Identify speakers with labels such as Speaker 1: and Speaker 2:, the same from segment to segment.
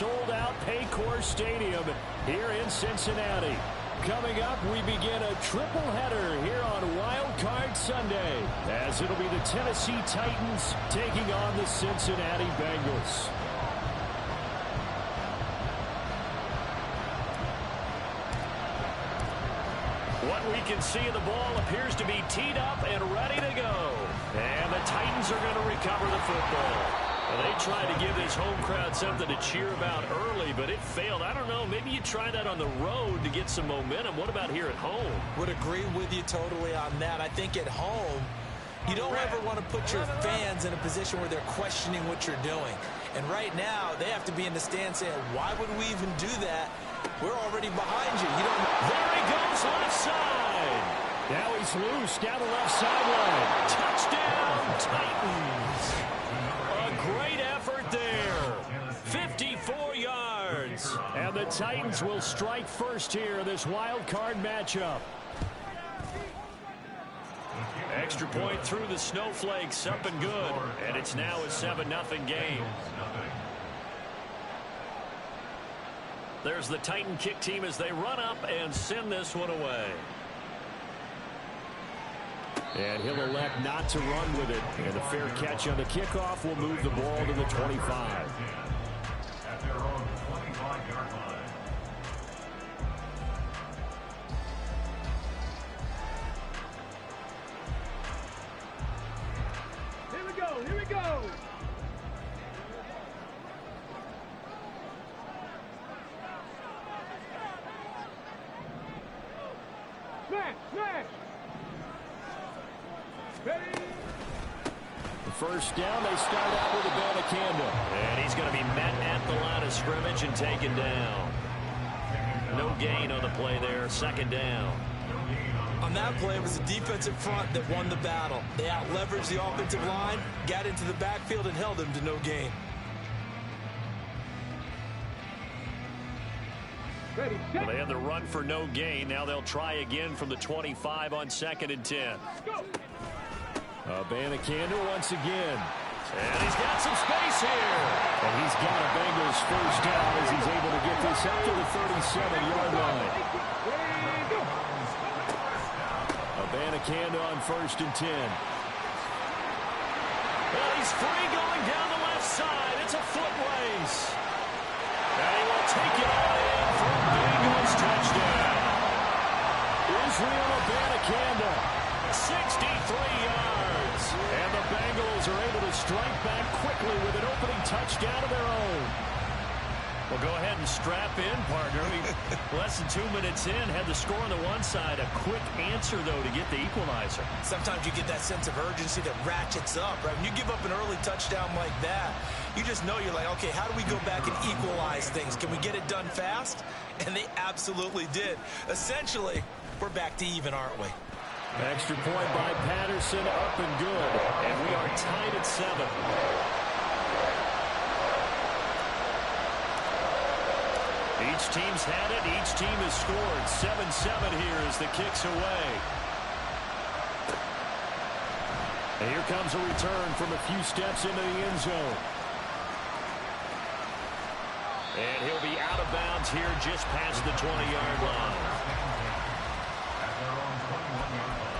Speaker 1: sold-out Paycor Stadium here in Cincinnati. Coming up, we begin a triple header here on Wild Card Sunday, as it'll be the Tennessee Titans taking on the Cincinnati Bengals. What we can see of the ball appears to be teed up and ready to go. And the Titans are going to recover the football. Well, they tried to give this home crowd something to cheer about early, but it failed. I don't know, maybe you try that on the road to get some momentum. What about here at home?
Speaker 2: Would agree with you totally on that. I think at home, you don't ever want to put your fans in a position where they're questioning what you're doing. And right now, they have to be in the stand saying, why would we even do that? We're already behind you. You don't.
Speaker 1: There he goes, left side. Now he's loose down the left sideline. Touchdown, Titans. A great effort there. 54 yards. And the Titans will strike first here in this wild card matchup. Extra point through the snowflakes, up and good. And it's now a 7-0 game. There's the Titan kick team as they run up and send this one away. And he'll elect not to run with it. And a fair catch on the kickoff will move the ball to the 25.
Speaker 3: At their own 25-yard line.
Speaker 4: Here we go. Smash. Ready.
Speaker 1: The first down, they start out with Abanikanda. And he's going to be met at the line of scrimmage and taken down. No gain on the play there, second down.
Speaker 2: On that play, it was the defensive front that won the battle. They out-leveraged the offensive line, got into the backfield, and held them to no gain.
Speaker 4: Ready,
Speaker 1: well, they had the run for no gain. Now they'll try again from the 25 on 2nd and 10.
Speaker 4: go.
Speaker 1: Abanikanda once again. And he's got some space here. And he's got a Bengals first down as he's able to get this up to the 37-yard line. Abanikanda on 1st and 10. Well, he's free going down the left side. It's a foot race. And he will take it all in for a Bengals touchdown. Israel Abanikanda, 63 yards. And the Bengals are able to strike back quickly with an opening touchdown of their own. Well, go ahead and strap in, partner. Less than 2 minutes in, had the score on the one side. A quick answer, though, to get the equalizer.
Speaker 2: Sometimes you get that sense of urgency that ratchets up, right? When you give up an early touchdown like that, you just know you're like, okay, how do we go back and equalize things? Can we get it done fast? And they absolutely did. Essentially, we're back to even, aren't we?
Speaker 1: Extra point by Patterson, up and good. And we are tied at 7. Each team's had it. Each team has scored. 7-7 here as the kick's away. And here comes a return from a few steps into the end zone. And he'll be out of bounds here just past the 20-yard line.
Speaker 3: At their own 21-yard line.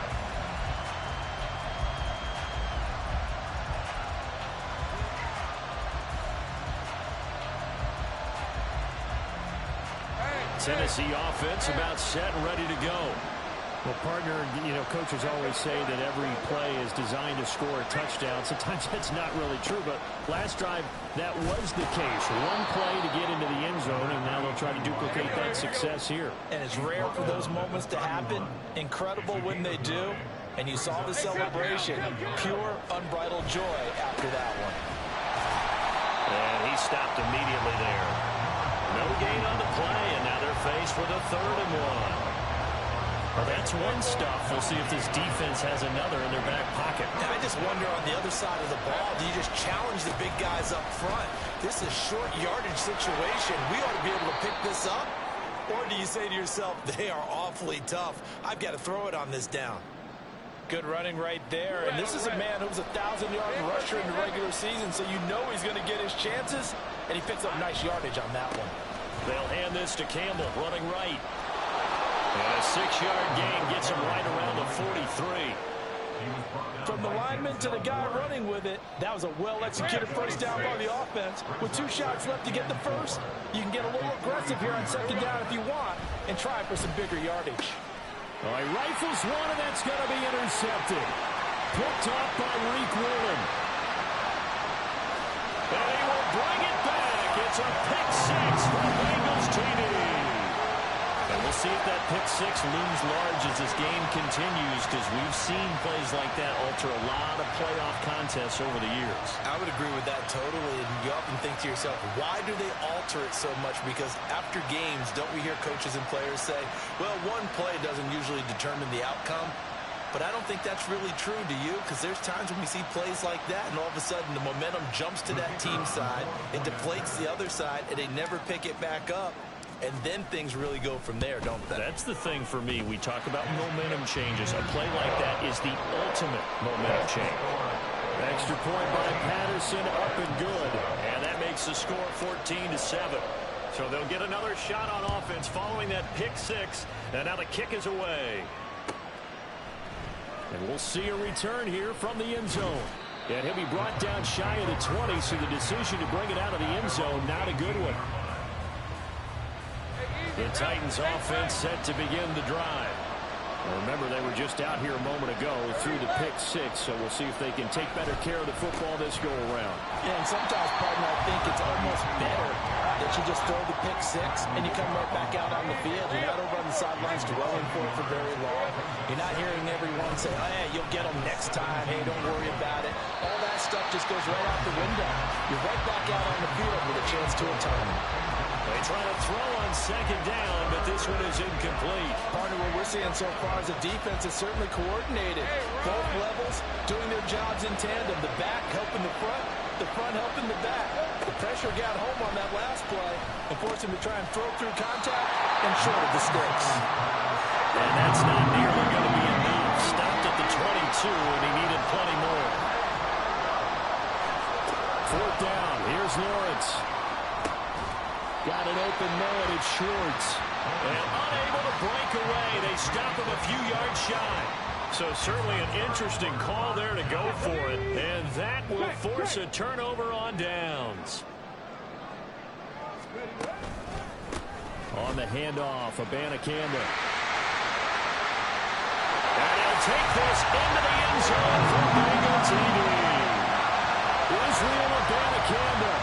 Speaker 1: Tennessee offense about set and ready to go.
Speaker 5: Well, partner, you know, coaches always say that every play is designed to score a touchdown. Sometimes that's not really true, but last drive, that was the case. One play to get into the end zone, and now they'll try to duplicate that success here.
Speaker 2: And it's rare for those moments to happen. Incredible when they do. And you saw the celebration. Pure, unbridled joy after that one.
Speaker 1: And he stopped immediately there. No gain on the play, and now they're faced with a 3rd and 1. Well, that's one stuff. We'll see if this defense has another in their back pocket.
Speaker 2: Now, I just wonder on the other side of the ball, do you just challenge the big guys up front? This is a short yardage situation. We ought to be able to pick this up. Or do you say to yourself, they are awfully tough. I've got to throw it on this down. Good running right there. And this is a man who's a 1,000-yard rusher in the regular season, so you know he's going to get his chances. and he picks up nice yardage on that one.
Speaker 1: They'll hand this to Campbell, running right. And a 6-yard gain gets him right around the 43.
Speaker 2: From the lineman to the guy running with it, that was a well-executed first down by the offense. With 2 shots left to get the first, you can get a little aggressive here on second down if you want and try for some bigger yardage.
Speaker 5: All right, rifles one, and that's going to be intercepted. Picked off by Reek Woolen.
Speaker 1: And he will bring it back. It's a pick 6 for the Bengals TD. And we'll see if that pick 6 looms large as this game continues, because we've seen plays like that alter a lot of playoff contests over the years.
Speaker 2: I would agree with that totally, and you often think to yourself, why do they alter it so much? Because after games, don't we hear coaches and players say, well, one play doesn't usually determine the outcome? But I don't think that's really true, do you? Because there's times when we see plays like that, and all of a sudden the momentum jumps to that team side, it deflates the other side, and they never pick it back up. And then things really go from there, don't they?
Speaker 1: That's the thing for me. We talk about momentum changes. A play like that is the ultimate momentum change.
Speaker 5: Extra point by Patterson, up and good.
Speaker 1: And that makes the score 14-7. So they'll get another shot on offense following that pick 6. And now the kick is away.
Speaker 5: And we'll see a return here from the end zone. And he'll be brought down shy of the 20, so the decision to bring it out of the end zone, not a good one. The Titans offense set to begin the drive. Remember, they were just out here a moment ago through the pick 6, so we'll see if they can take better care of the football this go-around.
Speaker 2: Yeah, and sometimes, partner, I think it's almost better that you just throw the pick 6 and you come right back out on the field. You're not over on the sidelines dwelling for it for very long. You're not hearing everyone say, oh, hey, you'll get them next time. Hey, don't worry about it. All that stuff just goes right out the window. You're right back out on the field with a chance to atone.
Speaker 1: They try to throw on second down, but this one is incomplete.
Speaker 2: Partner, what we're seeing so far is a defense is certainly coordinated. Both levels doing their jobs in tandem. The back helping the front helping the back. The pressure got home on that last play and forced him to try and throw through contact and short of the sticks.
Speaker 1: And that's not nearly going to be enough. Stopped at the 22, and he needed plenty more.
Speaker 5: 4th down. Here's Lawrence. Got an open man. It's Schwartz.
Speaker 1: And unable to break away. They stop him a few yards shy. So certainly an interesting call there to go for it. And that will force a turnover on downs.
Speaker 5: On the handoff, Abanikanda.
Speaker 1: And he'll take this into the end zone for Bengal TD.
Speaker 5: Israel Abanikanda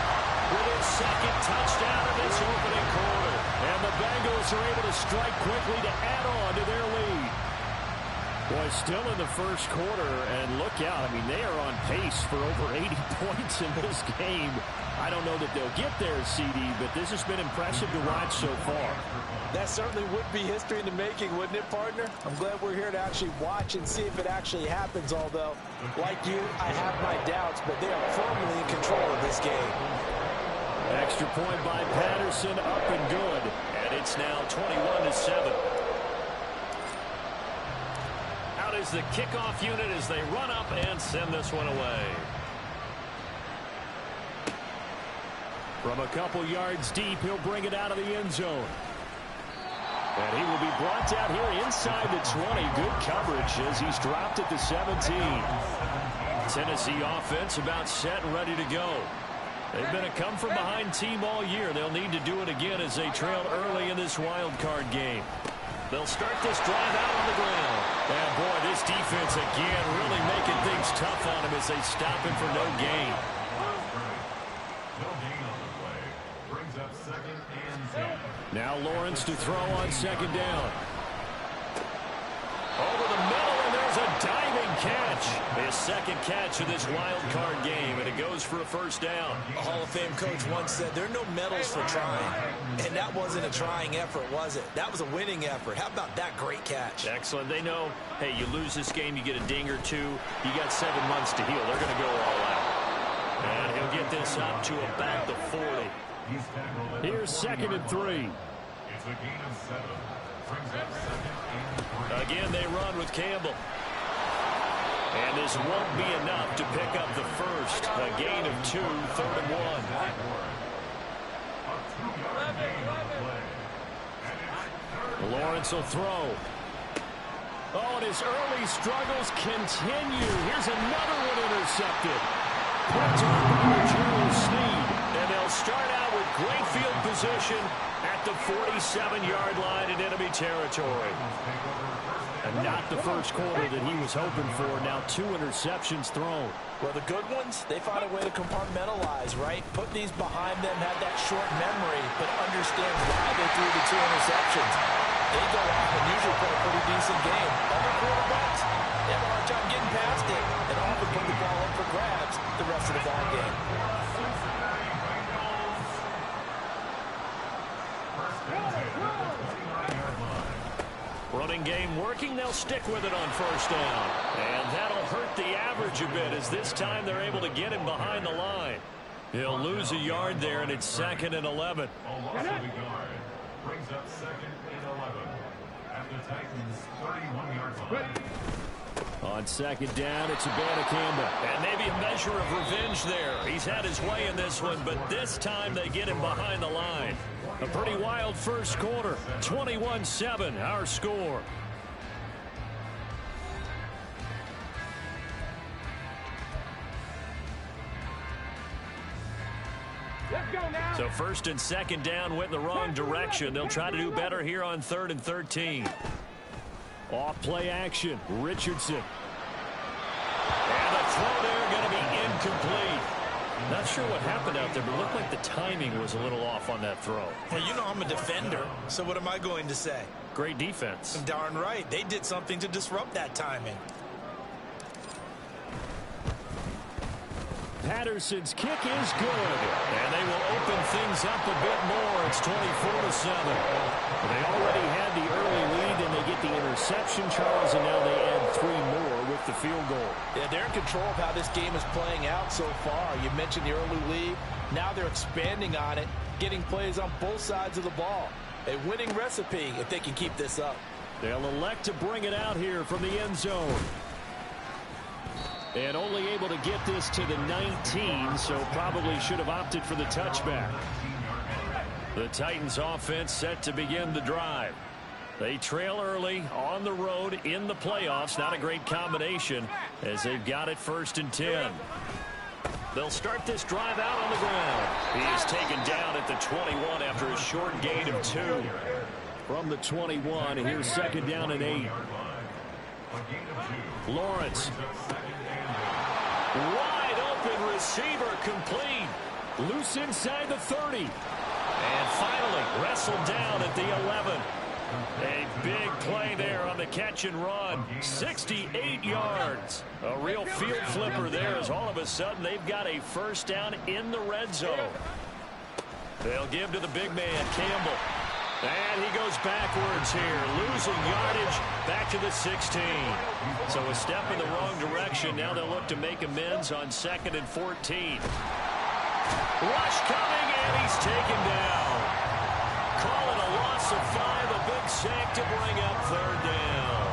Speaker 1: with his 2nd touchdown of this opening quarter.
Speaker 5: And the Bengals are able to strike quickly to add on to their lead. Boy, still in the first quarter, and look out. I mean, they are on pace for over 80 points in this game. I don't know that they'll get there, CD, but this has been impressive to watch so far.
Speaker 2: That certainly would be history in the making, wouldn't it, partner? I'm glad we're here to actually watch and see if it actually happens, although, like you, I have my doubts, but they are firmly in control of this game.
Speaker 5: Extra point by Patterson, up and good.
Speaker 1: And it's now 21-7. Out is the kickoff unit as they run up and send this one away.
Speaker 5: From a couple yards deep, he'll bring it out of the end zone. And he will be brought down here inside the 20. Good coverage as he's dropped at the 17.
Speaker 1: Tennessee offense about set and ready to go. They've been a come-from-behind team all year. They'll need to do it again as they trail early in this wild card game. They'll start this drive out on the ground. And boy, this defense again really making things tough on him as they stop him for no gain.
Speaker 3: No gain on the play. Brings up 2nd and 10.
Speaker 5: Now Lawrence to throw on 2nd down.
Speaker 1: Over the middle, and there's a diving catch. His 2nd catch of this wild card game, and it goes for a first down.
Speaker 2: A Hall of Fame coach once said, there are no medals for trying. And that wasn't a trying effort, was it? That was a winning effort. How about that great catch?
Speaker 1: Excellent. They know, hey, you lose this game, you get a ding or two. You got 7 months to heal. They're going to go all out. And he'll get this up to about the 40.
Speaker 3: He's tackled.
Speaker 5: Here's 2nd and 3.
Speaker 3: It's a gain of 7. Brings up 2nd and 3.
Speaker 1: Again, they run with Campbell. And this won't be enough to pick up the first. A gain of 2, 3rd and 1.
Speaker 5: Lawrence will throw. Oh, and his early struggles continue. Here's another one intercepted. Picked up by Gerald Snead. And they'll start out with great field position at the 47-yard line in enemy territory. And not the first quarter that he was hoping for. Now 2 interceptions thrown.
Speaker 2: Well, the good ones, they find a way to compartmentalize, right? Put these behind them, have that short memory, but understand why they threw the 2 interceptions. They go off and usually play a pretty decent game. Other quarterbacks, they have a hard time getting past it and often put the ball up for grabs the rest of the ball game.
Speaker 5: Running game working. They'll stick with it on first down. And that'll hurt the average a bit as this time they're able to get him behind the line. He'll lose a yard there, and it's 2nd and 11.
Speaker 3: A loss of a yard brings up 2nd and 11 at the Titans' 31-yard line.
Speaker 5: On 2nd down, it's Abanikanda. And maybe a measure of revenge there. He's had his way in this one, but this time they get him behind the line. A pretty wild first quarter. 21-7, our score.
Speaker 4: Let's go now.
Speaker 5: So 1st and 2nd down went in the wrong direction. They'll try to do better here on 3rd and 13. Off play action. Richardson. And the throw there going to be incomplete. Not sure what happened out there, but it looked like the timing was a little off on that throw.
Speaker 2: Well, you know I'm a defender, so what am I going to say?
Speaker 5: Great defense.
Speaker 2: Darn right. They did something to disrupt that timing.
Speaker 5: Patterson's kick is good. And they will open things up a bit more. It's 24-7. They already had the early lead, and they get the interception, Charles, and now they add 3 more with the field goal.
Speaker 2: Yeah, they're in control of how this game is playing out so far. You mentioned the early lead. Now they're expanding on it, getting plays on both sides of the ball. A winning recipe if they can keep this up.
Speaker 5: They'll elect to bring it out here from the end zone. And only able to get this to the 19, so probably should have opted for the touchback. The Titans offense set to begin the drive. They trail early on the road in the playoffs. Not a great combination as they've got it 1st and 10. They'll start this drive out on the ground. He is taken down at the 21 after a short gain of 2. From the 21, here's 2nd down and 8. Lawrence. Wide open receiver complete. Loose inside the 30. And finally wrestled down at the 11. A big play there on the catch and run. 68 yards. A real field flipper there as all of a sudden they've got a first down in the red zone. They'll give to the big man, Campbell. And he goes backwards here, losing yardage back to the 16. So a step in the wrong direction. Now they'll look to make amends on 2nd and 14. Rush coming, and he's taken down. Call it a loss of 5, a big sack to bring up 3rd down.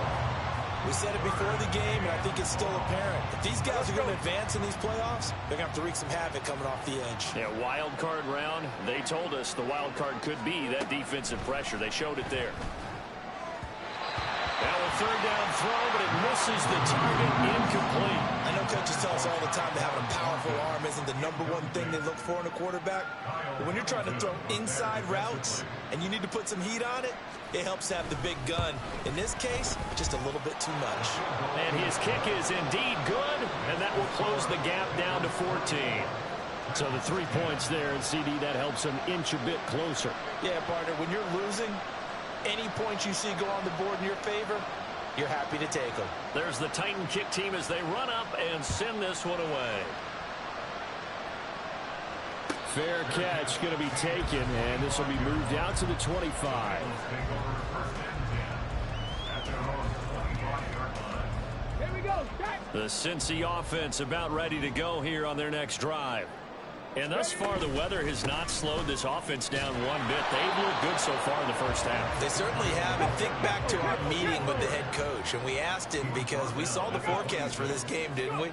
Speaker 2: We said it before the game, and I think it's still apparent. If these guys are going to advance in these playoffs, they're going to have to wreak some havoc coming off the edge.
Speaker 5: Yeah, wild card round. They told us the wild card could be that defensive pressure. They showed it there. Now a 3rd down throw, but it misses the target, incomplete.
Speaker 2: I know coaches tell us all the time that having a powerful arm isn't the #1 thing they look for in a quarterback. But when you're trying to throw inside routes and you need to put some heat on it, it helps have the big gun. In this case, just a little bit too much.
Speaker 5: And his kick is indeed good, and that will close the gap down to 14. So the 3 points there, and CD, that helps him inch a bit closer.
Speaker 2: Yeah, partner, when you're losing, any points you see go on the board in your favor, you're happy to take them.
Speaker 5: There's the Titan kick team as they run up and send this one away. Fair catch going to be taken, and this will be moved out to the 25.
Speaker 4: Here we go.
Speaker 5: The Cincy offense about ready to go here on their next drive. And thus far, the weather has not slowed this offense down one bit. They've looked good so far in the first half.
Speaker 2: They certainly have. And think back to our meeting with the head coach. And we asked him because we saw the forecast for this game, didn't we?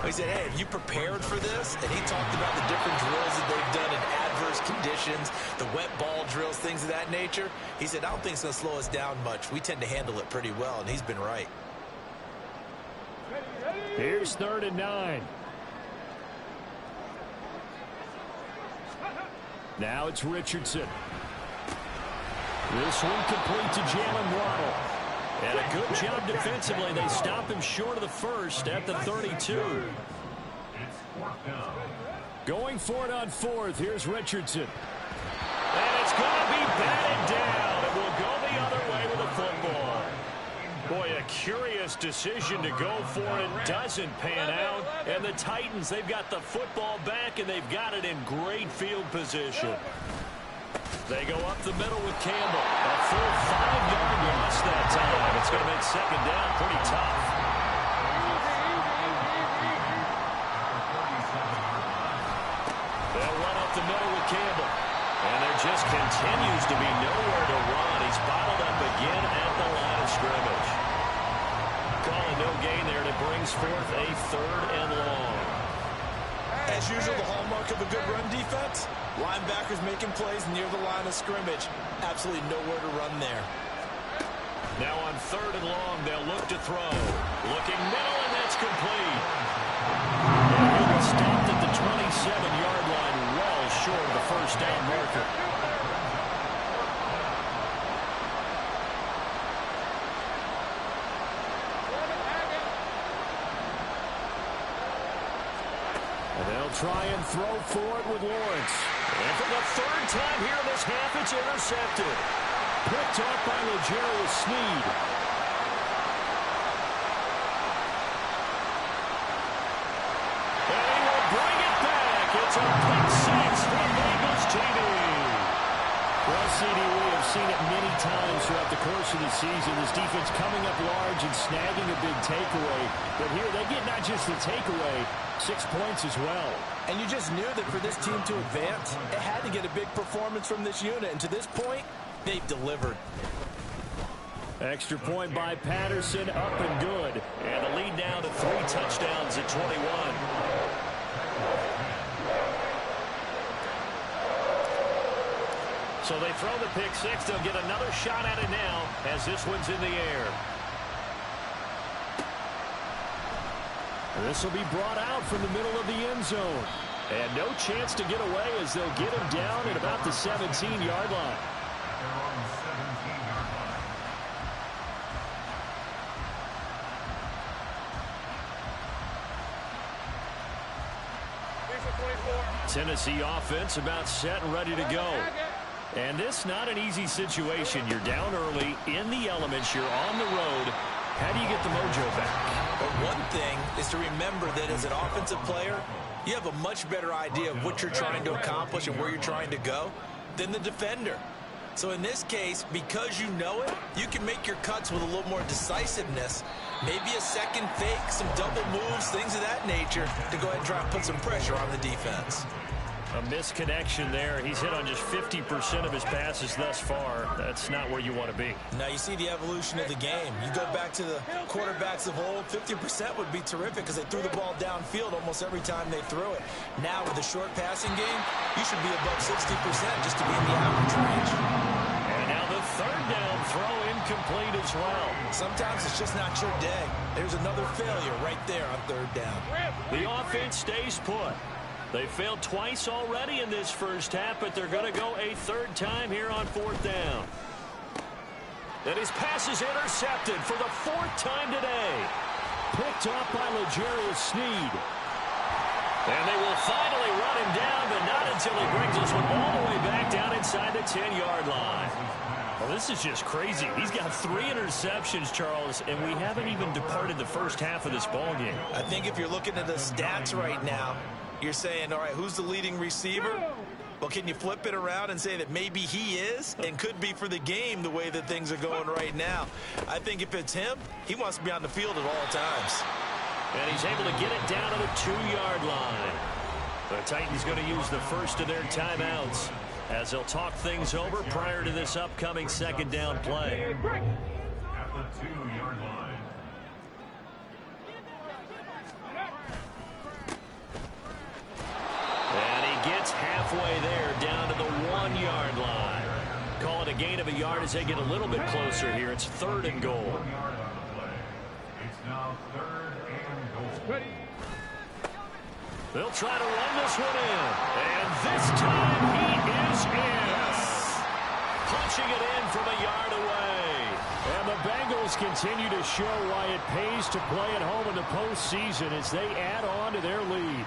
Speaker 2: We said, hey, have you prepared for this? And he talked about the different drills that they've done in adverse harsh conditions, the wet ball drills, things of that nature. He said, I don't think it's going to slow us down much. We tend to handle it pretty well, and he's been right.
Speaker 5: Here's 3rd and 9. Now it's Richardson. This one complete to Jalen Waddle. And a good job defensively. They stop him short of the first at the 32.
Speaker 3: It's 4th down.
Speaker 5: Going for it on 4th. Here's Richardson. And it's going to be batted down. It will go the other way with the football. Boy, a curious decision to go for it. Doesn't pan out. And the Titans, they've got the football back, and they've got it in great field position. They go up the middle with Campbell. A full 5-yard loss that time. It's going to make 2nd down pretty tough. They'll run up the middle with Campbell. And there just continues to be nowhere to run. He's bottled up again at the line of scrimmage. Calling no gain there, and it brings forth a 3rd and long.
Speaker 2: As usual, the hallmark of a good run defense, linebackers making plays near the line of scrimmage. Absolutely nowhere to run there.
Speaker 5: Now on 3rd and long, they'll look to throw. Looking middle, and that's complete. And he'll be stopped at the 27-yard line, well short of the 1st down marker. And they'll try and throw for it with Lawrence. And for the 3rd time here in this half, it's intercepted. Picked off by L'Jarius Sneed. And he will bring it back. It's a pick 6 from Bengals TV. Well, CD, we have seen it many times throughout the course of the season. This defense coming up large and snagging a big takeaway. But here they get not just the takeaway, 6 points as well.
Speaker 2: And you just knew that for this team to advance, it had to get a big performance from this unit. And to this point, they've delivered.
Speaker 5: Extra point by Patterson, up and good. And the lead now to 3 touchdowns at 21. So they throw the pick 6. They'll get another shot at it now as this one's in the air. This will be brought out from the middle of the end zone. And no chance to get away as they'll get him down at about the 17-yard line.
Speaker 3: They're on the 17-yard line.
Speaker 5: Tennessee offense about set and ready to go. And this not an easy situation. You're down early, in the elements, you're on the road. How do you get the mojo back?
Speaker 2: But one thing is to remember that as an offensive player, you have a much better idea of what you're trying to accomplish and where you're trying to go than the defender. So in this case, because you know it, you can make your cuts with a little more decisiveness. Maybe a second fake, some double moves, things of that nature to go ahead and try and put some pressure on the defense.
Speaker 5: A misconnection there. He's hit on just 50% of his passes thus far. That's not where you want to be.
Speaker 2: Now you see the evolution of the game. You go back to the quarterbacks of old, 50% would be terrific because they threw the ball downfield almost every time they threw it. Now with the short passing game, you should be above 60% just to be in the average range.
Speaker 5: And now the 3rd down throw incomplete as well.
Speaker 2: Sometimes it's just not your day. There's another failure right there on 3rd down.
Speaker 5: The offense stays put. They failed twice already in this first half, but they're going to go a 3rd time here on 4th down. And his pass is intercepted for the 4th time today. Picked off by L'Jarius Sneed. And they will finally run him down, but not until he brings this one all the way back down inside the 10-yard line. Well, this is just crazy. He's got 3 interceptions, Charles, and we haven't even departed the first half of this ballgame.
Speaker 2: I think if you're looking at the stats right now, you're saying, all right, who's the leading receiver? Well, can you flip it around and say that maybe he is and could be for the game the way that things are going right now? I think if it's him, he wants to be on the field at all times.
Speaker 5: And he's able to get it down to the 2-yard line. The Titans going to use the first of their timeouts as they'll talk things over prior to this upcoming 2nd down play.
Speaker 3: At the 2-yard line.
Speaker 5: And he gets half halfway there, down to the 1-yard line. Call it a gain of a yard as they get a little bit closer here. It's 3rd and goal.
Speaker 3: 1 yard on the play. It's now 3rd and goal.
Speaker 1: They'll try to run this one in. And this time he is in.
Speaker 2: Yes.
Speaker 1: Punching it in from a yard away.
Speaker 5: And the Bengals continue to show why it pays to play at home in the postseason as they add on to their lead.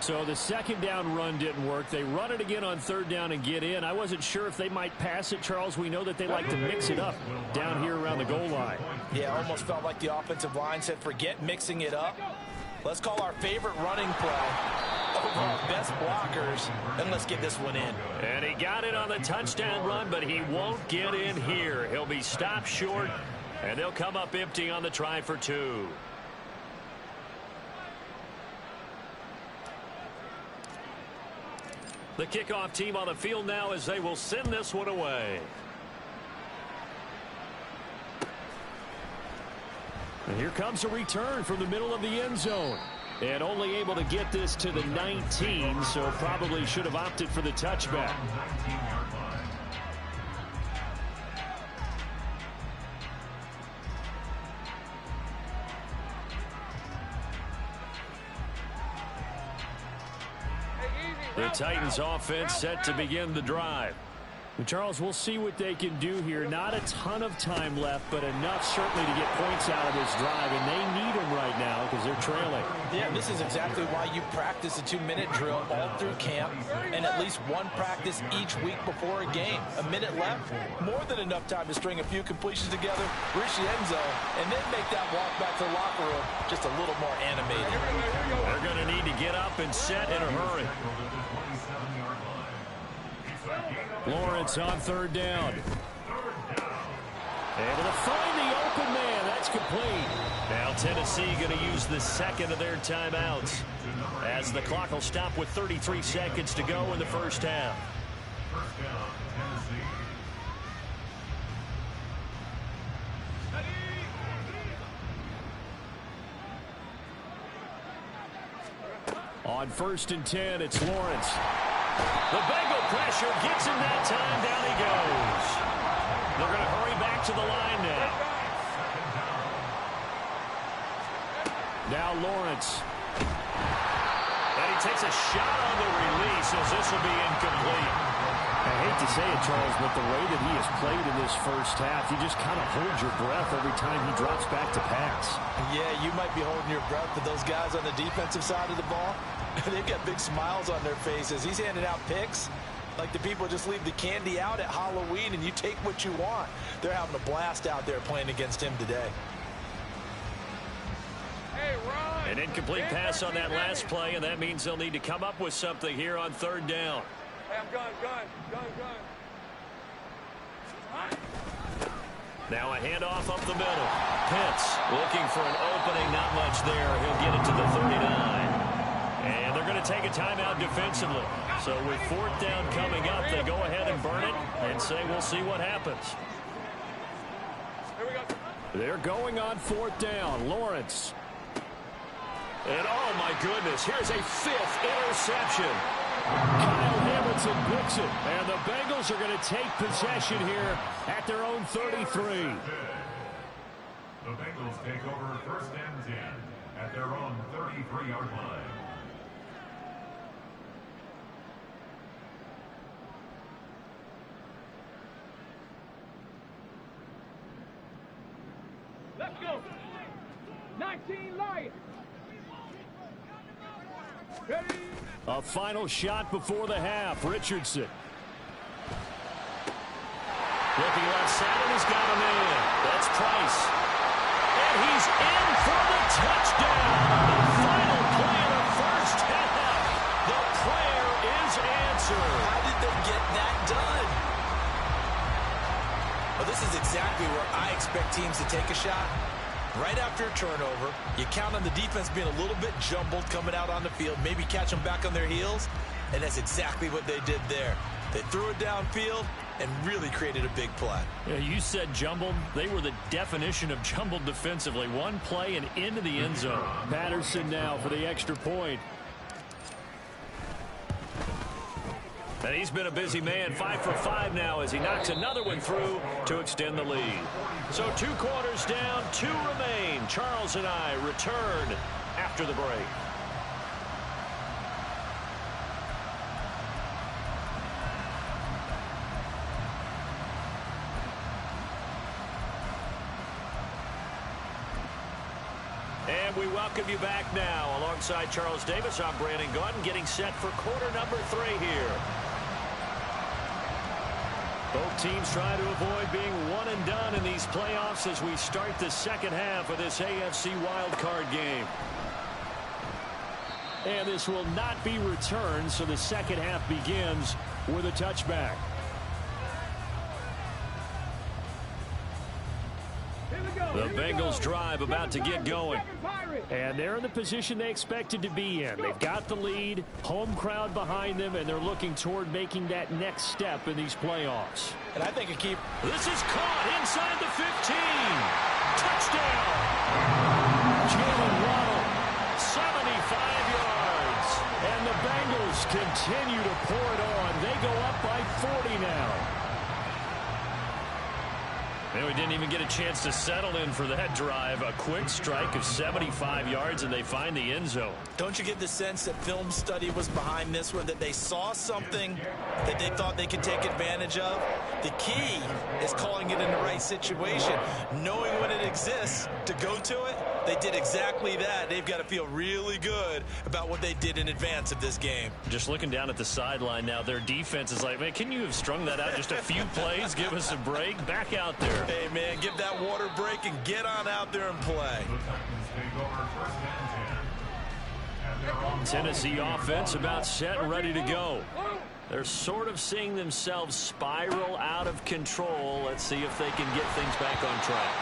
Speaker 5: So the 2nd down run didn't work. They run it again on 3rd down and get in. I wasn't sure if they might pass it, Charles. We know that they like to mix it up down here around the goal line.
Speaker 2: Yeah, almost felt like the offensive line said, forget mixing it up. Let's call our favorite running play over our best blockers, and let's get this one in.
Speaker 1: And he got it on the touchdown run, but he won't get in here. He'll be stopped short, and they'll come up empty on the try for 2. The kickoff team on the field now as they will send this one away.
Speaker 5: And here comes a return from the middle of the end zone. And only able to get this to the 19, so probably should have opted for the touchback.
Speaker 3: 19-yard line.
Speaker 1: The Titans offense set to begin the drive.
Speaker 5: And Charles, we'll see what they can do here. Not a ton of time left, but enough certainly to get points out of this drive, and they need them right now because they're trailing.
Speaker 2: Yeah, this is exactly why you practice a 2-minute drill all through camp and at least one practice each week before a game. A minute left, more than enough time to string a few completions together, reach the end zone, and then make that walk back to the locker room just a little more animated.
Speaker 1: They're going to need to get up and set in a hurry.
Speaker 5: Lawrence on 3rd down. Able to find the open man. That's complete.
Speaker 1: Now Tennessee going to use the 2nd of their timeouts as the clock will stop with 33 seconds to go in the first half.
Speaker 3: First down, Tennessee.
Speaker 5: On 1st and 10, it's Lawrence.
Speaker 1: The Bengal pressure gets him that time. Down he goes. They're going to hurry back to the line now.
Speaker 5: Now Lawrence.
Speaker 1: And he takes a shot on the release as this will be incomplete.
Speaker 5: I hate to say it, Charles, but the way that he has played in this first half, you just kind of hold your breath every time he drops back to pass.
Speaker 2: Yeah, you might be holding your breath, but those guys on the defensive side of the ball, they've got big smiles on their faces. He's handing out picks like the people just leave the candy out at Halloween and you take what you want. They're having a blast out there playing against him today.
Speaker 1: An incomplete pass on that last play, and that means they'll need to come up with something here on 3rd down.
Speaker 4: Hey, I'm gun.
Speaker 1: Now a handoff up the middle. Pitts looking for an opening, not much there. He'll get it to the 39. And they're going to take a timeout defensively. So with 4th down coming up, they go ahead and burn it and say we'll see what happens.
Speaker 4: Here we go.
Speaker 5: They're going on 4th down. Lawrence.
Speaker 1: And oh my goodness, here's a 5th interception.
Speaker 5: Kyle Hamilton picks it. And the Bengals are going to take possession here at their own 33.
Speaker 3: The Bengals take over 1st and 10 at their own 33-yard line.
Speaker 4: Let's go. 19 Lions. Ready?
Speaker 5: A final shot before the half. Richardson.
Speaker 1: Looking left side, and he's got him in. That's Price. And he's in for the touchdown. The final play of the first half. The prayer is answered.
Speaker 2: How did they get that done? Well, this is exactly where I expect teams to take a shot. Right after a turnover, you count on the defense being a little bit jumbled coming out on the field, maybe catch them back on their heels, and that's exactly what they did there. They threw it downfield and really created a big play.
Speaker 1: Yeah, you said jumbled. They were the definition of jumbled defensively. One play and into the end zone.
Speaker 5: Patterson now for the extra point. And he's been a busy man, 5 for 5 now as he knocks another one through to extend the lead. So 2 quarters down, 2 remain. Charles and I return after the break. And we welcome you back now. Alongside Charles Davis, I'm Brandon Gaudin, getting set for quarter number 3 here. Both teams try to avoid being one and done in these playoffs as we start the second half of this AFC wildcard game. And this will not be returned, so the second half begins with a touchback. The Bengals drive about to get going. And they're in the position they expected to be in. They've got the lead, home crowd behind them, and they're looking toward making that next step in these playoffs.
Speaker 2: And I think a key...
Speaker 5: This is caught inside the 15. Touchdown. Jalen Waddle, 75 yards. And the Bengals continue to pour it on. They go up by 40 now. And we didn't even get a chance to settle in for that drive. A quick strike of 75 yards, and they find the end zone.
Speaker 2: Don't you get the sense that film study was behind this one, that they saw something that they thought they could take advantage of? The key is calling it in the right situation, knowing when it exists to go to it. They did exactly that. They've got to feel really good about what they did in advance of this game.
Speaker 5: Just looking down at the sideline now, their defense is like, man, can you have strung that out just a few plays? Give us a break. Back out there.
Speaker 2: Hey, man, give that water break and get on out there and play.
Speaker 5: Tennessee offense about set and ready to go. They're sort of seeing themselves spiral out of control. Let's see if they can get things back on track.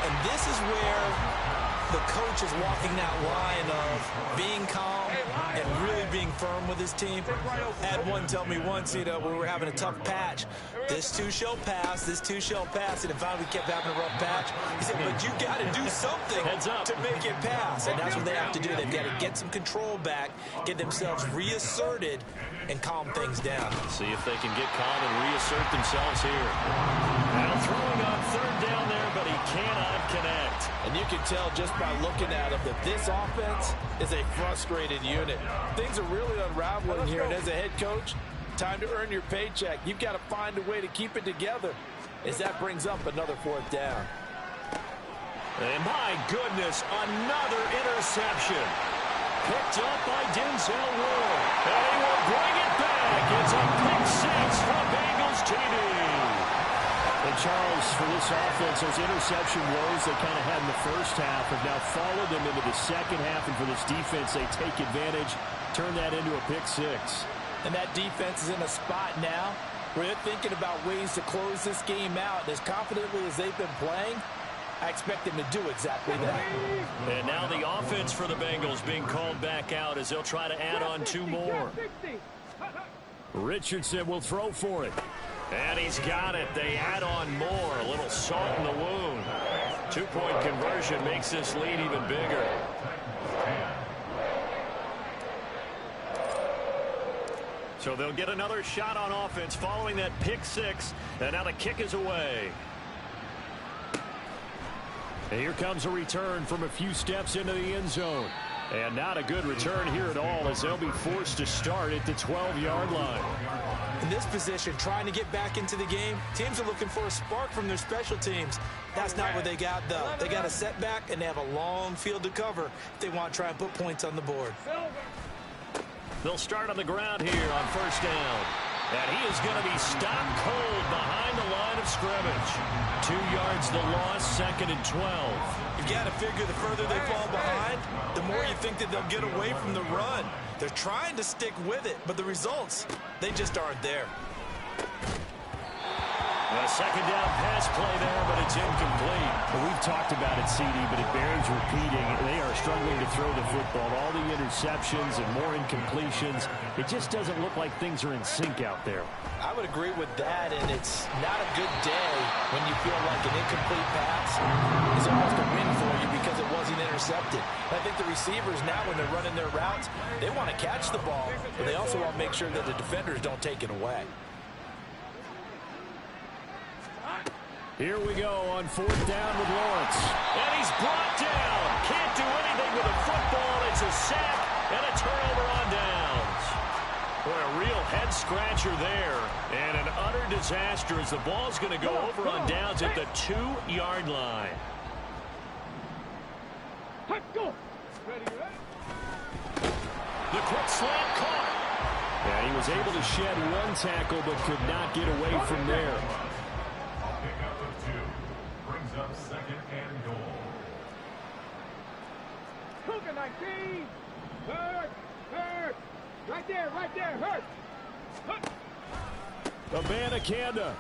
Speaker 2: And this is where the coach is walking that line of being calm and really being firm with his team. I had one tell me once, when we were having a tough patch, this too shall pass, this too shall pass, and finally we kept having a rough patch. He said, but you got to do something to make it pass, and that's what they have to do. They've got to get some control back, get themselves reasserted, and calm things down.
Speaker 5: See if they can get calm and reassert themselves here. Now throwing on third down there, but he cannot connect.
Speaker 2: And you can tell just by looking at him that this offense is a frustrated unit. Things are really unraveling here, and as a head coach, time to earn your paycheck. You've got to find a way to keep it together as that brings up another 4th down.
Speaker 5: And my goodness, another interception. Picked up by Denzel Ward. And he will bring it back. It's a pick 6 from Bengals TD. And Charles, for this offense, those interception woes they kind of had in the first half have now followed them into the second half. And for this defense, they take advantage, turn that into a pick 6.
Speaker 2: And that defense is in a spot now where they're thinking about ways to close this game out. And as confidently as they've been playing, I expect them to do exactly that.
Speaker 5: And now the offense for the Bengals being called back out as they'll try to add on 2 more. Richardson will throw for it. And he's got it. They add on more. A little salt in the wound. 2-point conversion makes this lead even bigger. So they'll get another shot on offense following that pick 6. And now the kick is away. And here comes a return from a few steps into the end zone. And not a good return here at all as they'll be forced to start at the 12-yard line.
Speaker 2: In this position, trying to get back into the game, teams are looking for a spark from their special teams. That's not what they got, though. They got a setback, and they have a long field to cover if they want to try and put points on the board.
Speaker 5: They'll start on the ground here on first down. And he is going to be stopped cold behind the line of scrimmage. 2 yards the loss, 2nd and 12.
Speaker 2: You've got to figure the further they fall behind, the more you think that they'll get away from the run. They're trying to stick with it, but the results, they just aren't there.
Speaker 5: And
Speaker 1: A second down pass play there, but it's incomplete.
Speaker 5: Well, we've talked about it, CD, but it bears repeating. They are struggling to throw the football. All the interceptions and more incompletions. It just doesn't look like things are in sync out there.
Speaker 2: I would agree with that, and it's not a good day when you feel like an incomplete pass is almost a win for you because it wasn't intercepted. I think the receivers now, when they're running their routes, they want to catch the ball, but they also want to make sure that the defenders don't take it away.
Speaker 5: Here we go on fourth down with Lawrence.
Speaker 1: And he's brought down. Can't do anything with a football. It's a sack and a turnover on downs. Boy, a real head-scratcher there. And an utter disaster as the ball's going to go over on downs at the 2-yard line.
Speaker 4: Go. Ready, ready.
Speaker 1: The quick slant caught.
Speaker 5: Yeah, he was able to shed one tackle but could not get away from there.
Speaker 3: Pickup of 2 brings up second and goal.
Speaker 4: Cougar 19. Hurt. Right there, hurt.
Speaker 5: Abanikanda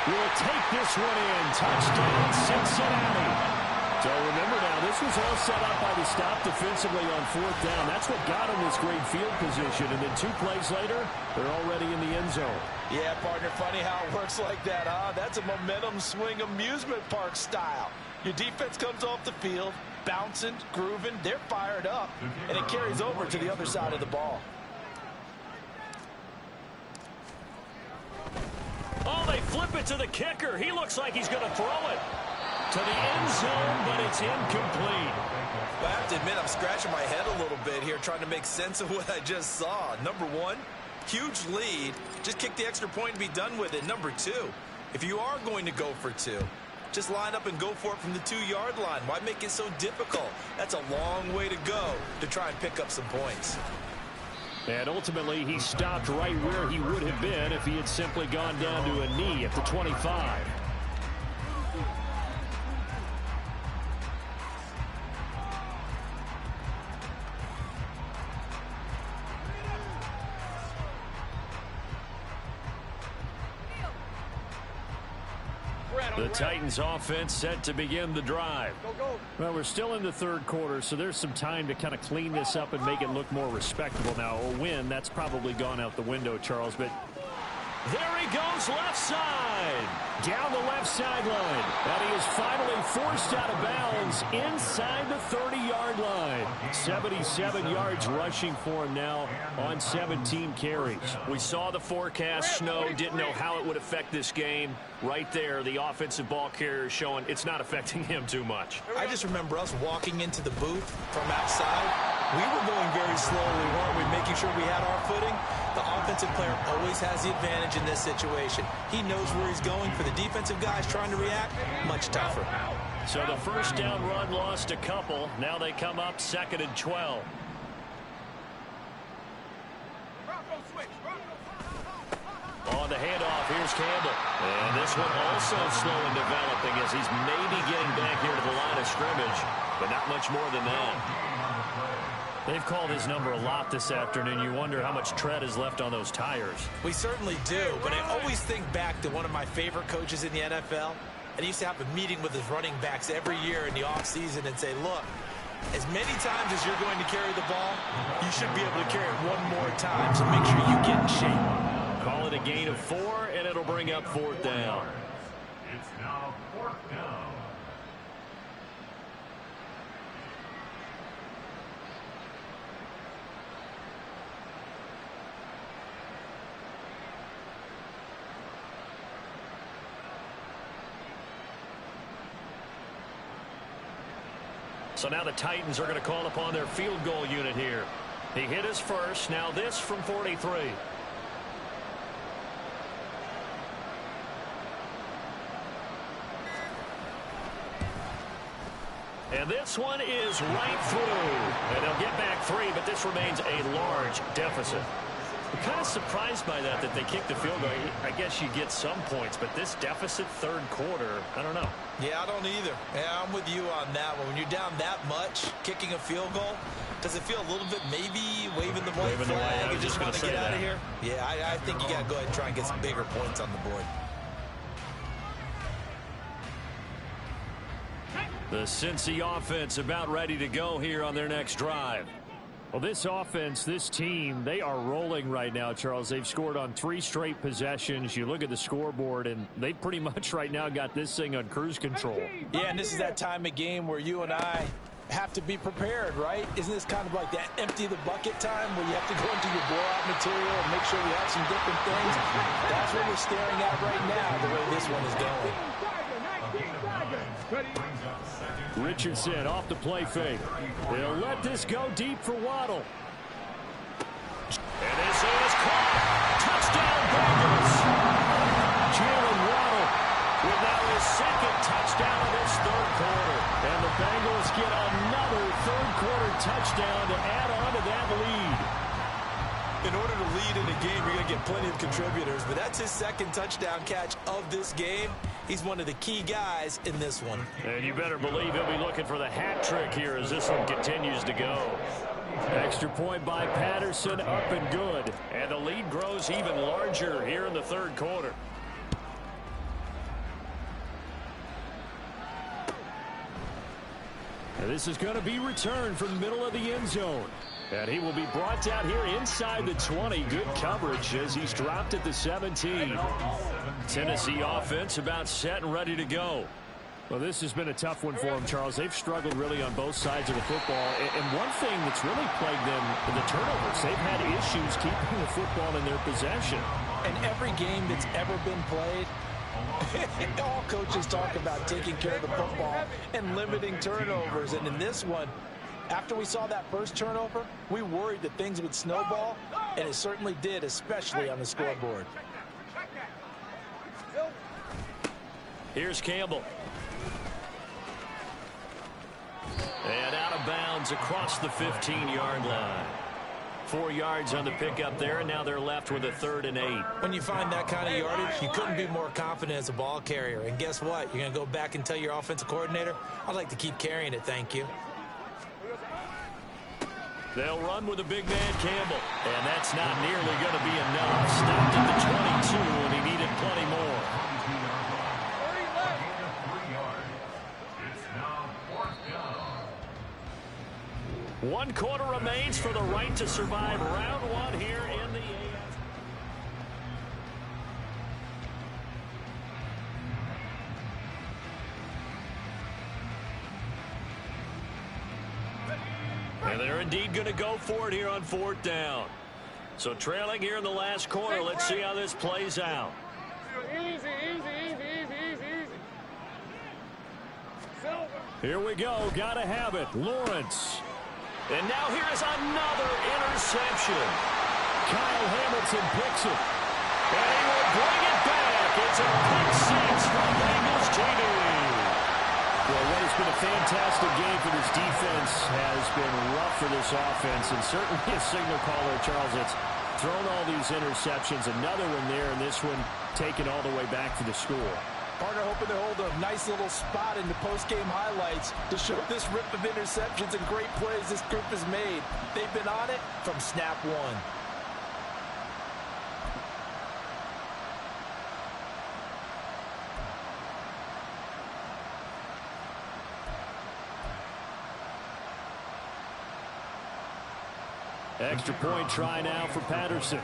Speaker 5: will take this one in. Touchdown, Cincinnati. So remember now, this was all set up by the stop defensively on fourth down. That's what got him this great field position. And then 2 plays later, they're already in the end zone.
Speaker 2: Yeah, partner, funny how it works like that, huh? That's a momentum swing amusement park style. Your defense comes off the field, bouncing, grooving, they're fired up, and it carries over to the other side of the ball.
Speaker 1: Oh, they flip it to the kicker. He looks like he's going to throw it to the end zone, but it's incomplete.
Speaker 2: I have to admit, I'm scratching my head a little bit here trying to make sense of what I just saw. Number 1, huge lead. Just kick the extra point and be done with it. Number 2, if you are going to go for 2, just line up and go for it from the 2-yard line. Why make it so difficult? That's a long way to go to try and pick up some points.
Speaker 5: And ultimately, he stopped right where he would have been if he had simply gone down to a knee at the 25. The Titans offense set to begin the drive. Well, we're still in the third quarter, so there's some time to kind of clean this up and make it look more respectable. Now, a win, that's probably gone out the window, Charles, but
Speaker 1: there he goes left side.
Speaker 5: Down the left sideline. And he is finally forced out of bounds inside the 30-yard line. 77 yards rushing for him now on 17 carries.
Speaker 1: We saw the forecast snow, didn't know how it would affect this game. Right there, the offensive ball carrier showing it's not affecting him too much.
Speaker 2: I just remember us walking into the booth from outside. We were going very slowly, weren't we, making sure we had our footing? The offensive player always has the advantage in this situation. He knows where he's going. For the defensive guys trying to react, much tougher.
Speaker 1: So the first down run lost a couple. Now they come up 2nd and 12. On the handoff, here's Campbell. And this one also slow in developing as he's maybe getting back here to the line of scrimmage, but not much more than that.
Speaker 5: They've called his number a lot this afternoon. You wonder how much tread is left on those tires.
Speaker 2: We certainly do, but I always think back to one of my favorite coaches in the NFL, and he used to have a meeting with his running backs every year in the offseason and say, look, as many times as you're going to carry the ball, you should be able to carry it one more time, so make sure you get in shape.
Speaker 1: Call it a gain of 4, and it'll bring up 4th down.
Speaker 3: It's now 4th down.
Speaker 1: So now the Titans are going to call upon their field goal unit here. He hit his first. Now this from 43. And this one is right through. And they'll get back 3, but this remains a large deficit. I'm kind of surprised by that they kicked the field goal. I guess you get some points, but this deficit third quarter, I don't know.
Speaker 2: Yeah, I don't either. Yeah, I'm with you on that one. When you're down that much, kicking a field goal, does it feel a little bit maybe waving the white flag and just want to get out of here? Yeah, I think you got to go ahead and try and get some bigger points on the board.
Speaker 1: The Cincy offense about ready to go here on their next drive.
Speaker 5: Well, this offense, this team, they are rolling right now, Charles. They've scored on 3 straight possessions. You look at the scoreboard, and they pretty much right now got this thing on cruise control.
Speaker 2: Yeah, and this is that time of game where you and I have to be prepared, right? Isn't this kind of like that empty the bucket time where you have to go into your blowout material and make sure we have some different things? That's what we're staring at right now, the way this one is going.
Speaker 5: Richardson off the play fake. They'll let this go deep for Waddle.
Speaker 1: And this is caught. Touchdown, Bengals.
Speaker 5: Jalen Waddle
Speaker 1: with now his second touchdown of this third quarter.
Speaker 5: And the Bengals get another third-quarter touchdown to add on to that lead.
Speaker 2: In order to lead in a game, you're going to get plenty of contributors, but that's his second touchdown catch of this game. He's one of the key guys in this one.
Speaker 5: And you better believe he'll be looking for the hat trick here as this one continues to go. Extra point by Patterson, up and good.
Speaker 1: And the lead grows even larger here in the third quarter.
Speaker 5: And this is going to be returned from the middle of the end zone. And he will be brought down here inside the 20. Good coverage as he's dropped at the 17.
Speaker 1: Tennessee offense about set and ready to go.
Speaker 5: Well, this has been a tough one for them, Charles. They've struggled really on both sides of the football. And one thing that's really plagued them, the turnovers. They've had issues keeping the football in their possession.
Speaker 2: And every game that's ever been played, all coaches talk about taking care of the football and limiting turnovers. And in this one, after we saw that first turnover, we worried that things would snowball, and it certainly did, especially on the scoreboard.
Speaker 1: Here's Campbell. And out of bounds across the 15-yard line. 4 yards on the pickup there, and now they're left with a 3rd and 8.
Speaker 2: When you find that kind of yardage, you couldn't be more confident as a ball carrier. And guess what? You're going to go back and tell your offensive coordinator, I'd like to keep carrying it, thank you.
Speaker 1: They'll run with a big man, Campbell. And that's not nearly going to be enough. Stopped at the 22, and he needed plenty more.
Speaker 3: It's now 4th down.
Speaker 1: 1 quarter remains for the right to survive round 1 here in the AFC. And they're indeed going to go for it here on 4th down. So trailing here in the last quarter. Let's see how this plays out.
Speaker 4: Easy.
Speaker 5: Here we go. Got to have it. Lawrence.
Speaker 1: And now here is another interception.
Speaker 5: Kyle Hamilton picks it.
Speaker 1: And he will bring it back. It's a pick 6 from Bengals TD.
Speaker 5: Well, what has been a fantastic game for this defense has been rough for this offense, and certainly a signal caller, Charles, that's thrown all these interceptions. Another one there, and this one taken all the way back for the score.
Speaker 2: Partner hoping to hold a nice little spot in the post-game highlights to show this rip of interceptions and great plays this group has made. They've been on it from snap 1.
Speaker 5: Extra point try now for Patterson.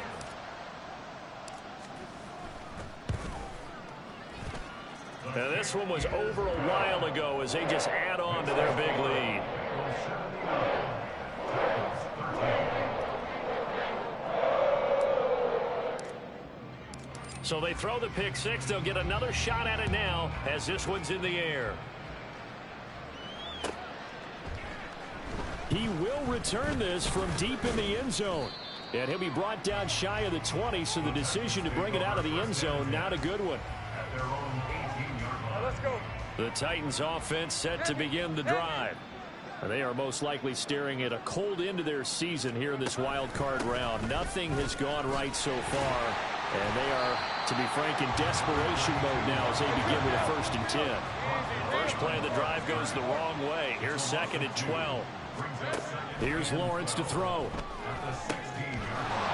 Speaker 1: Now this one was over a while ago as they just add on to their big lead. So they throw the pick 6. They'll get another shot at it now as this one's in the air.
Speaker 5: He will return this from deep in the end zone. And he'll be brought down shy of the 20, so the decision to bring it out of the end zone, not a good one.
Speaker 3: At their own 18-yard line.
Speaker 4: Let's go.
Speaker 1: The Titans offense set to begin the drive.
Speaker 5: They are most likely staring at a cold end of their season here in this wild card round. Nothing has gone right so far, and they are, to be frank, in desperation mode now as they begin with a 1st and 10.
Speaker 1: First play of the drive goes the wrong way. Here's 2nd and 12.
Speaker 5: Here's Lawrence to throw.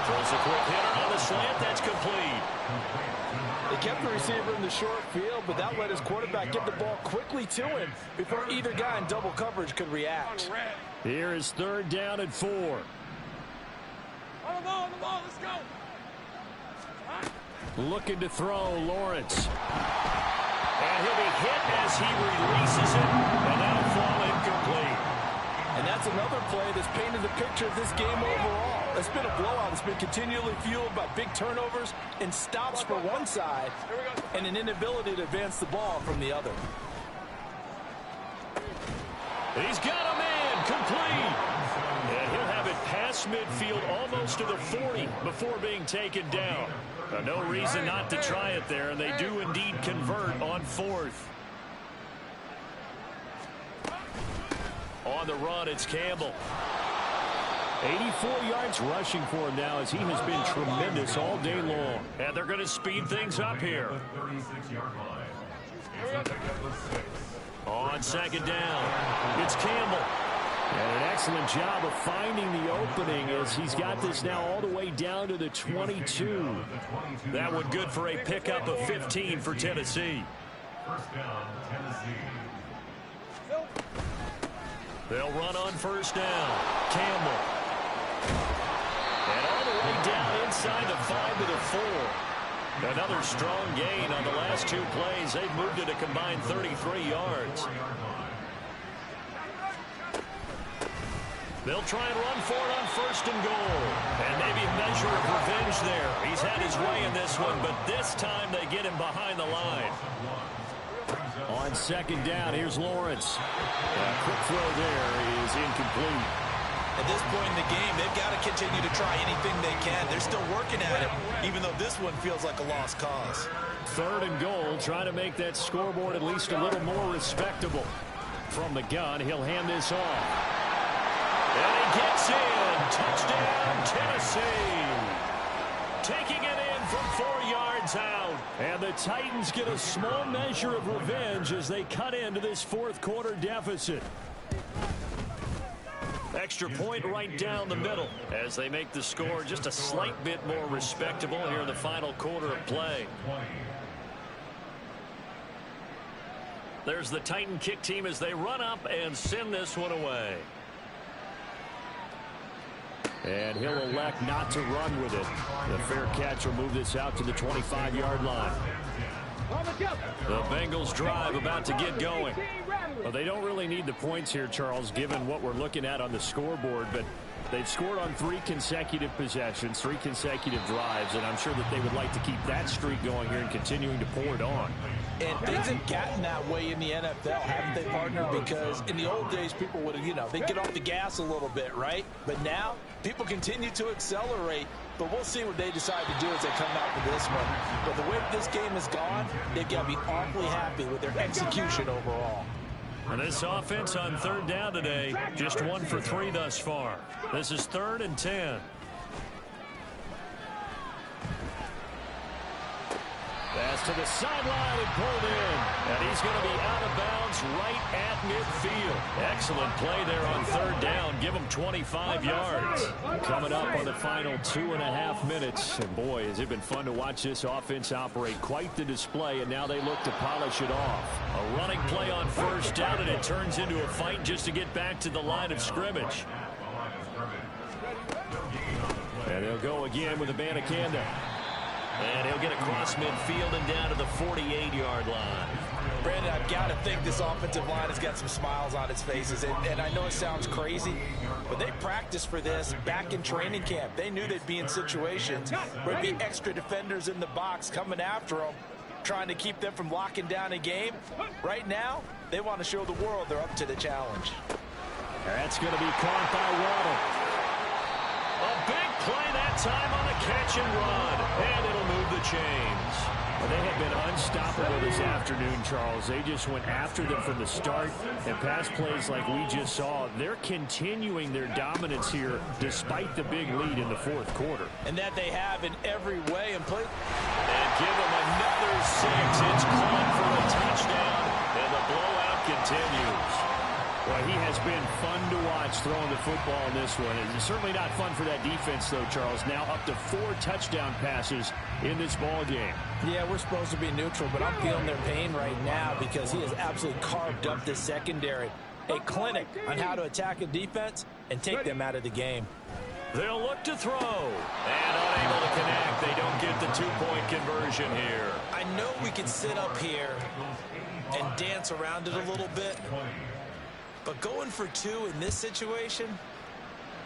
Speaker 1: Throws a quick hitter on the slant. That's complete.
Speaker 2: They kept the receiver in the short field, but that let his quarterback get the ball quickly to him before either guy in double coverage could react.
Speaker 5: Here is 3rd down and 4.
Speaker 4: On the ball, let's go.
Speaker 5: Looking to throw, Lawrence. And he'll be hit as he releases it, and that'll fall incomplete.
Speaker 2: And that's another play that's painted the picture of this game overall. It's been a blowout. It's been continually fueled by big turnovers and stops for one side and an inability to advance the ball from the other.
Speaker 5: He's got a man complete. And he'll have it past midfield almost to the 40 before being taken down. No reason not to try it there, and they do indeed convert on 4th. On the run, it's Campbell. 84 yards rushing for him now as he has been tremendous all day long. And they're going to speed things up here. On 2nd down, it's Campbell. And an excellent job of finding the opening as he's got this now all the way down to the 22. That one good for a pickup of 15 for Tennessee.
Speaker 3: First down, Tennessee.
Speaker 5: They'll run on 1st down. Campbell. And all the way down inside the 5 to the 4. Another strong gain on the last 2 plays. They've moved it a combined 33 yards. They'll try and run for it on 1st and goal. And maybe a measure of revenge there. He's had his way in this one, but this time they get him behind the line. On 2nd down, here's Lawrence. A quick throw there is incomplete.
Speaker 2: At this point in the game, they've got to continue to try anything they can. They're still working at it, even though this one feels like a lost cause.
Speaker 5: 3rd and goal, trying to make that scoreboard at least a little more respectable. From the gun, he'll hand this off. And he gets in. Touchdown, Tennessee. Taking it in from 4 yards out. And the Titans get a small measure of revenge as they cut into this 4th quarter deficit. Extra point right down the middle as they make the score just a slight bit more respectable here in the final quarter of play. There's the Titan kick team as they run up and send this one away. And he'll elect not to run with it. The fair catch will move this out to the 25-yard line. The Bengals drive about to get going. Well, they don't really need the points here, Charles, given what we're looking at on the scoreboard, but they've scored on 3 consecutive possessions, 3 consecutive drives, and I'm sure that they would like to keep that streak going here and continuing to pour it on.
Speaker 2: And things have gotten that way in the NFL, haven't they, partner? Because in the old days, people would have, they'd get off the gas a little bit, right? But now, people continue to accelerate. But we'll see what they decide to do as they come out for this one. But the way this game has gone, they've got to be awfully happy with their execution overall.
Speaker 5: And this offense on 3rd down today, just 1 for 3 thus far. This is 3rd and 10. Pass to the sideline and pulled in. And he's going to be out of bounds right at midfield. Excellent play there on 3rd down. Give him 25 yards. Coming up on the final 2.5 minutes. And boy, has it been fun to watch this offense operate. Quite the display, and now they look to polish it off. A running play on 1st down, and it turns into a fight just to get back to the line of scrimmage. And they'll go again with Abanikanda. And he'll get across midfield and down to the 48-yard line.
Speaker 2: Brandon, I've got to think this offensive line has got some smiles on its faces. And I know it sounds crazy, but they practiced for this back in training camp. They knew they'd be in situations where there'd be extra defenders in the box coming after them, trying to keep them from locking down a game. Right now, they want to show the world they're up to the challenge.
Speaker 5: That's going to be caught by Waddle. A big play that time on a catch and run. And it'll move the chains. Well, they have been unstoppable this afternoon, Charles. They just went after them from the start. And pass plays like we just saw, they're continuing their dominance here despite the big lead in the 4th quarter.
Speaker 2: And that they have in every way. And
Speaker 5: give them another 6. It's caught for a touchdown. And the blowout continues. Well, he has been fun to watch throwing the football in this one. It's certainly not fun for that defense, though, Charles. Now up to 4 touchdown passes in this ball game.
Speaker 2: Yeah, we're supposed to be neutral, but I'm feeling their pain right now because he has absolutely carved up this secondary. A clinic on how to attack a defense and take them out of the game.
Speaker 1: They'll look to throw. And unable to connect. They don't get the 2-point conversion here.
Speaker 2: I know we can sit up here and dance around it a little bit, but going for 2 in this situation,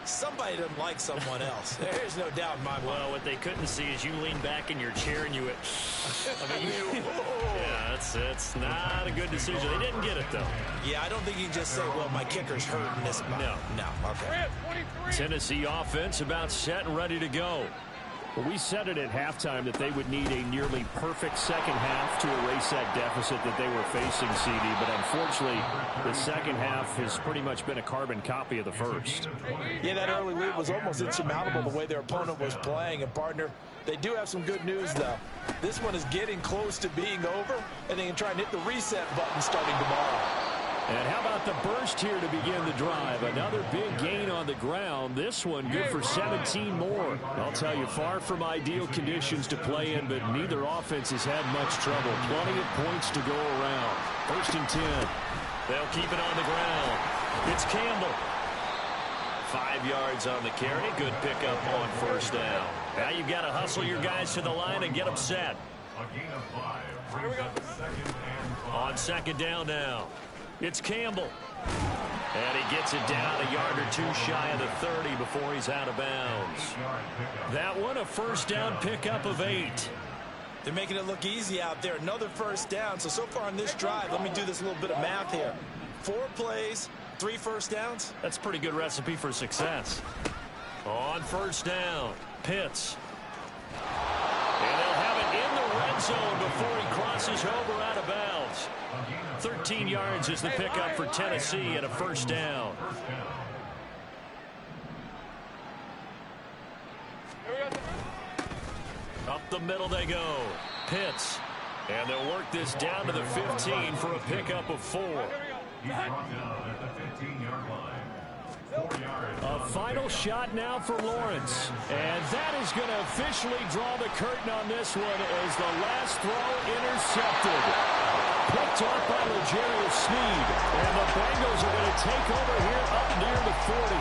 Speaker 2: somebody doesn't like someone else. There's no doubt in my mind.
Speaker 5: Well, what they couldn't see is you lean back in your chair and you went, yeah, that's not a good decision. They didn't get it, though.
Speaker 2: Yeah, I don't think you can just say, well, my kicker's hurting this. No, okay.
Speaker 5: Tennessee offense about set and ready to go. Well, we said it at halftime that they would need a nearly perfect second half to erase that deficit that they were facing, CD. But unfortunately, the second half has pretty much been a carbon copy of the first.
Speaker 2: Yeah, that early lead was almost insurmountable the way their opponent was playing. And, partner, they do have some good news, though. This one is getting close to being over, and they can try and hit the reset button starting tomorrow.
Speaker 5: And how about the burst here to begin the drive? Another big gain on the ground. This one good for 17 more. I'll tell you, far from ideal conditions to play in, but neither offense has had much trouble. Plenty of points to go around. 1st and 10. They'll keep it on the ground. It's Campbell. 5 yards on the carry. Good pickup on 1st down. Now you've got to hustle your guys to the line and get them set.
Speaker 3: A gain of 5. Here we go. 2nd and 5.
Speaker 5: On 2nd down now. It's Campbell. And he gets it down a yard or 2 shy of the 30 before he's out of bounds. That one, a 1st down pickup of 8.
Speaker 2: They're making it look easy out there. Another 1st down. So far on this drive, let me do this little bit of math here. 4 plays, 3 1st downs.
Speaker 5: That's a pretty good recipe for success. On 1st down, Pitts. And they'll have it in the red zone before he crosses over out of bounds. 13 yards is the pickup for Tennessee and a 1st down. Up the middle they go. Pitts. And they'll work this down to the 15 for a pickup of 4.
Speaker 3: He's brought down at the 15-yard line. 4 yards.
Speaker 5: A final shot now for Lawrence. And that is going to officially draw the curtain on this one as the last throw intercepted. Picked off by L'Jarius Sneed. And the Bengals are going to take over here up near the 40.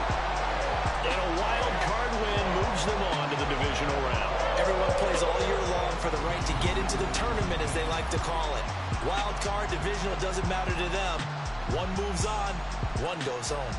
Speaker 5: And a wild card win moves them on to the divisional round.
Speaker 2: Everyone plays all year long for the right to get into the tournament, as they like to call it. Wild card, divisional, doesn't matter to them. One moves on, one goes home.